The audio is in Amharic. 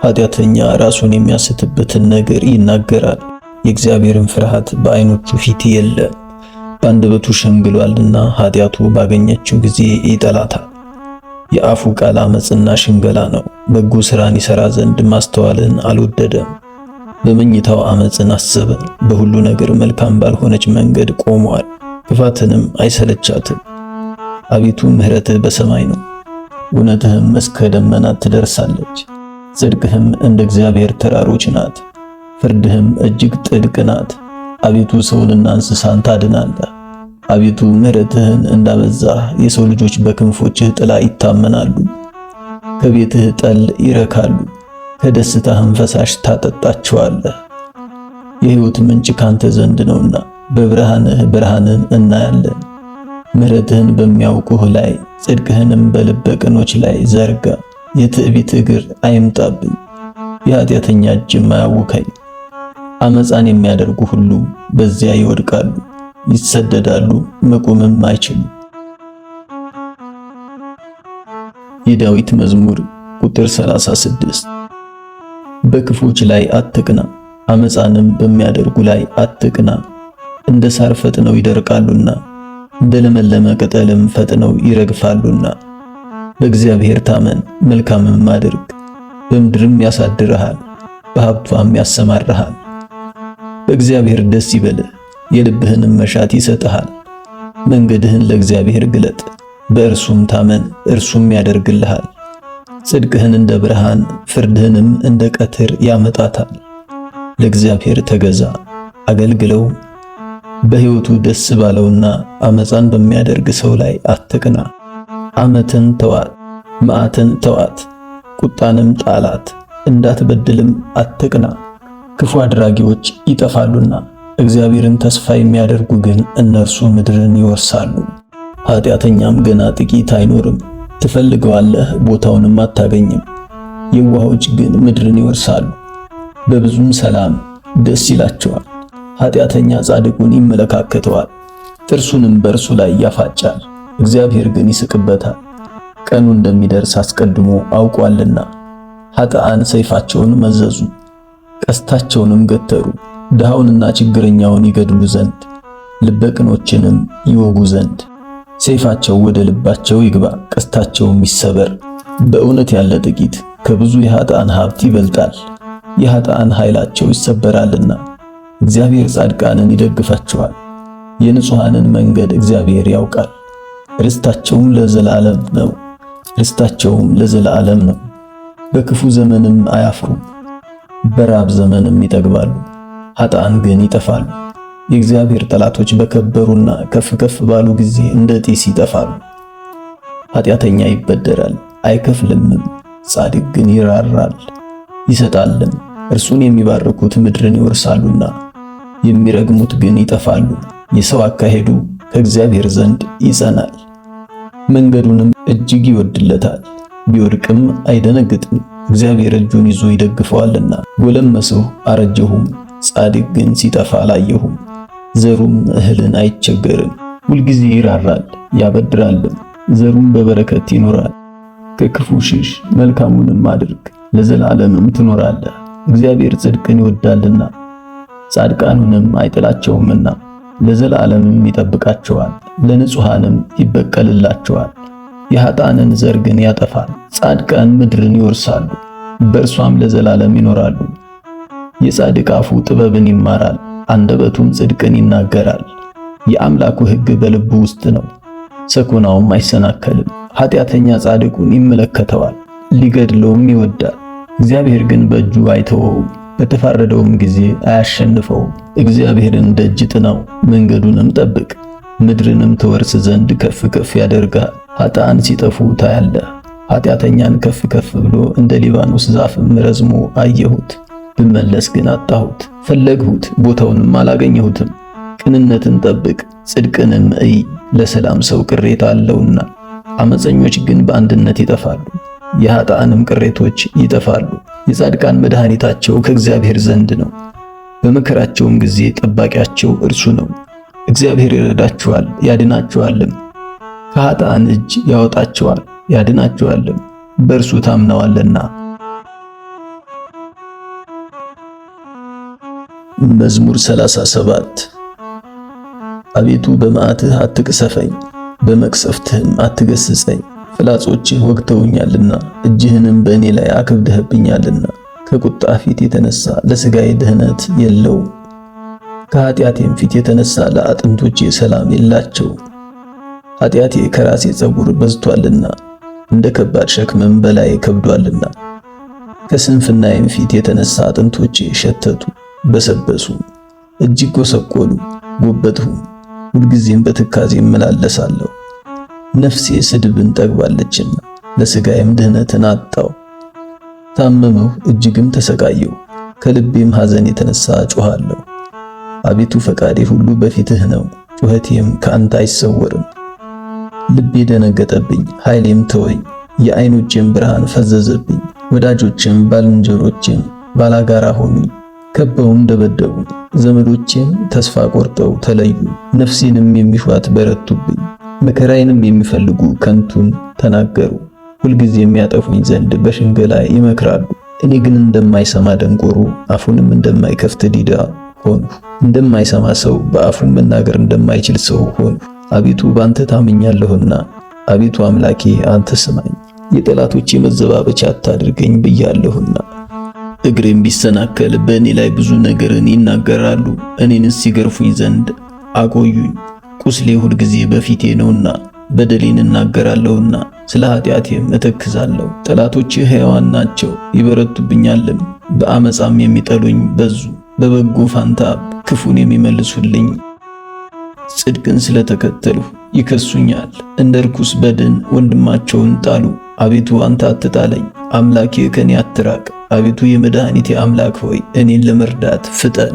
ኃጢአተኛ ራሱን የሚያስትበትን ነገር ይናገራል፣ የእግዚአብሔርን ፍርሃት በዓይኖቹ ፊት የለም። በአንደበቱ ሸንግሏልና ኃጢአቱ ባገኘችው ጊዜ ይጠላታል። የአፉ ቃል ዓመፅና ሽንገላ ነው፣ በጎ ሥራን ይሠራ ዘንድ ማስተዋልን አልወደደም። በመኝታው ዓመፅን አሰበ፣ በሁሉ ነገር መልካም ባልሆነች መንገድ ቆሟል፣ ክፋትንም አይሰለቻትም። አቤቱ ምሕረትህ በሰማይ ነው፣ እውነትህም እስከ ደመናት ትደርሳለች። ጽድቅህም እንደ እግዚአብሔር ተራሮች ናት፣ ፍርድህም እጅግ ጥልቅ ናት። አቤቱ ሰውንና እንስሳን ታድናለህ። አቤቱ ምሕረትህን እንዳበዛህ የሰው ልጆች በክንፎችህ ጥላ ይታመናሉ። ከቤትህ ጠል ይረካሉ፣ ከደስታህም ፈሳሽ ታጠጣቸዋለህ። የሕይወት ምንጭ ካንተ ዘንድ ነውና በብርሃንህ ብርሃንን እናያለን። ምሕረትህን በሚያውቁህ ላይ ጽድቅህንም በልበ ቅኖች ላይ ዘርጋ። የትዕቢት እግር አይምጣብኝ፣ የኃጢአተኛ እጅም አያውከኝ። ዓመፃን የሚያደርጉ ሁሉ በዚያ ይወድቃሉ፣ ይሰደዳሉ፣ መቆምም አይችሉም። የዳዊት መዝሙር ቁጥር 36። በክፎች ላይ አትቅና፣ ዓመፃንም በሚያደርጉ ላይ አትቅና። እንደ ሳር ፈጥነው ይደርቃሉና እንደ ለመለመ ቅጠልም ፈጥነው ይረግፋሉና። በእግዚአብሔር ታመን፣ መልካምም አድርግ፣ በምድርም ያሳድርሃል፣ በሀብቷም ያሰማራሃል። በእግዚአብሔር ደስ ይበልህ፣ የልብህንም መሻት ይሰጥሃል። መንገድህን ለእግዚአብሔር ግለጥ፣ በእርሱም ታመን፣ እርሱም ያደርግልሃል። ጽድቅህን እንደ ብርሃን ፍርድህንም እንደ ቀትር ያመጣታል። ለእግዚአብሔር ተገዛ፣ አገልግለው። በሕይወቱ ደስ ባለውና ዓመፃን በሚያደርግ ሰው ላይ አትቅና። ዓመትን ተዋት፣ መዓትን ተዋት፣ ቁጣንም ጣላት፣ እንዳትበድልም አትቅና። ክፉ አድራጊዎች ይጠፋሉና እግዚአብሔርን ተስፋ የሚያደርጉ ግን እነርሱ ምድርን ይወርሳሉ። ኃጢአተኛም ገና ጥቂት አይኖርም፣ ትፈልገዋለህ፣ ቦታውንም አታገኝም። የዋሆች ግን ምድርን ይወርሳሉ፣ በብዙም ሰላም ደስ ይላቸዋል። ኃጢአተኛ ጻድቁን ይመለካከተዋል፣ ጥርሱንም በእርሱ ላይ ያፋጫል። እግዚአብሔር ግን ይስቅበታል፣ ቀኑ እንደሚደርስ አስቀድሞ አውቋልና። ኃጥአን ሰይፋቸውን መዘዙ፣ ቀስታቸውንም ገተሩ፣ ድሃውንና ችግረኛውን ይገድሉ ዘንድ ልበ ቅኖችንም ይወጉ ዘንድ። ሰይፋቸው ወደ ልባቸው ይግባ፣ ቀስታቸውም ይሰበር። በእውነት ያለ ጥቂት ከብዙ የኃጥአን ሀብት ይበልጣል፣ የኃጥአን ኃይላቸው ይሰበራልና። እግዚአብሔር ጻድቃንን ይደግፋቸዋል፣ የንጹሐንን መንገድ እግዚአብሔር ያውቃል። ርስታቸውም ለዘላለም ነው፣ ርስታቸውም ለዘላለም ነው። በክፉ ዘመንም አያፍሩም፣ በራብ ዘመንም ይጠግባሉ። ኃጥአን ግን ይጠፋሉ። የእግዚአብሔር ጠላቶች በከበሩና ከፍ ከፍ ባሉ ጊዜ እንደ ጢስ ይጠፋሉ። ኃጢአተኛ ይበደራል አይከፍልምም፣ ጻድቅ ግን ይራራል ይሰጣልም። እርሱን የሚባርኩት ምድርን ይወርሳሉና የሚረግሙት ግን ይጠፋሉ። የሰው አካሄዱ ከእግዚአብሔር ዘንድ ይጸናል፣ መንገዱንም እጅግ ይወድለታል። ቢወድቅም አይደነግጥም፣ እግዚአብሔር እጁን ይዞ ይደግፈዋልና። ጎለመስሁ አረጀሁም፣ ጻድቅ ግን ሲጠፋ አላየሁም። ዘሩም እህልን አይቸገርም፣ ሁልጊዜ ይራራል ያበድራልም፣ ዘሩም በበረከት ይኖራል። ከክፉ ሽሽ፣ መልካሙንም አድርግ፣ ለዘላለምም ትኖራለህ። እግዚአብሔር ጽድቅን ይወዳልና ጻድቃኑንም አይጥላቸውምና ለዘላለምም ይጠብቃቸዋል፣ ለንጹሐንም ይበቀልላቸዋል። የኃጥአንን ዘር ግን ያጠፋል። ጻድቃን ምድርን ይወርሳሉ፣ በእርሷም ለዘላለም ይኖራሉ። የጻድቅ አፉ ጥበብን ይማራል፣ አንደበቱም ጽድቅን ይናገራል። የአምላኩ ሕግ በልቡ ውስጥ ነው፣ ሰኮናውም አይሰናከልም። ኃጢአተኛ ጻድቁን ይመለከተዋል፣ ሊገድለውም ይወዳል። እግዚአብሔር ግን በእጁ አይተወውም፣ በተፋረደውም ጊዜ አያሸንፈውም። እግዚአብሔርን ደጅ ጥናው፣ መንገዱንም ጠብቅ፣ ምድርንም ትወርስ ዘንድ ከፍ ከፍ ያደርጋል። ኃጥአን ሲጠፉ ታያለህ፣ ኃጢአተኛን ከፍ ከፍ ብሎ እንደ ሊባኖስ ዛፍም ረዝሞ አየሁት። ብመለስ ግን አጣሁት፣ ፈለግሁት፣ ቦታውንም አላገኘሁትም። ቅንነትን ጠብቅ፣ ጽድቅንም እይ፣ ለሰላም ሰው ቅሬታ አለውና። አመፀኞች ግን በአንድነት ይጠፋሉ፣ የኃጥአንም ቅሬቶች ይጠፋሉ። የጻድቃን መድኃኒታቸው ከእግዚአብሔር ዘንድ ነው፣ በመከራቸውም ጊዜ ጠባቂያቸው እርሱ ነው። እግዚአብሔር ይረዳቸዋል ያድናቸዋልም፣ ከኃጥአን እጅ ያወጣቸዋል ያድናቸዋልም፣ በእርሱ ታምነዋልና። መዝሙር 37 አቤቱ በመዓትህ አትቅሰፈኝ፣ በመቅሰፍትህም አትገስጸኝ። ፍላጾችህ ወግተውኛልና እጅህንም በእኔ ላይ አክብደህብኛልና። ከቁጣ ፊት የተነሳ ለሥጋዬ ድህነት የለውም፣ ከኃጢአቴም ፊት የተነሳ ለአጥንቶቼ ሰላም የላቸው። ኃጢአቴ ከራሴ ፀጉር በዝቷልና እንደ ከባድ ሸክምም በላይ ከብዷልና። ከስንፍናዬም ፊት የተነሳ አጥንቶቼ ሸተቱ በሰበሱ፣ እጅግ ጎሰቆሉ ጎበጥሁ። ሁልጊዜም በትካዜ እመላለሳለሁ። ነፍሴ ስድብን ጠግባለችና ለሥጋዬም ድህነትን አጣው። ታመምሁ እጅግም ተሰቃየሁ፣ ከልቤም ሐዘን የተነሳ ጮኻለሁ። አቤቱ ፈቃዴ ሁሉ በፊትህ ነው፣ ጩኸቴም ከአንተ አይሰወርም። ልቤ ደነገጠብኝ፣ ኃይሌም ተወኝ፣ የዓይኖቼም ብርሃን ፈዘዘብኝ። ወዳጆቼም ባልንጀሮቼም ባላጋራ ሆኑኝ፣ ከበውም ደበደቡኝ። ዘመዶቼም ተስፋ ቆርጠው ተለዩ፣ ነፍሴንም የሚሿት በረቱብኝ። መከራዬንም የሚፈልጉ ከንቱን ተናገሩ፣ ሁልጊዜ የሚያጠፉኝ ዘንድ በሽንገላ ይመክራሉ። እኔ ግን እንደማይሰማ ደንቆሮ አፉንም እንደማይከፍት ዲዳ ሆንሁ። እንደማይሰማ ሰው በአፉም መናገር እንደማይችል ሰው ሆንሁ። አቤቱ ባንተ ታምኛለሁና፣ አቤቱ አምላኬ አንተ ስማኝ። የጠላቶቼ መዘባበቻ አታድርገኝ ብያለሁና። እግሬም ቢሰናከል በእኔ ላይ ብዙ ነገርን ይናገራሉ። እኔንስ ይገርፉኝ ዘንድ አቆዩኝ። ቁስሌ ሁልጊዜ በፊቴ ነውና በደሌን እናገራለሁና ስለ ኃጢአቴም እተክዛለሁ። ጠላቶቼ ሕያዋን ናቸው ይበረቱብኛልም፣ በአመፃም የሚጠሉኝ በዙ። በበጎ ፋንታ ክፉን የሚመልሱልኝ ጽድቅን ስለተከተልሁ ይከሱኛል። እንደ ርኩስ በድን ወንድማቸውን ጣሉ። አቤቱ አንተ አትጣለኝ፣ አምላኬ ከኔ አትራቅ። አቤቱ የመድኃኒቴ አምላክ ሆይ እኔን ለመርዳት ፍጠን።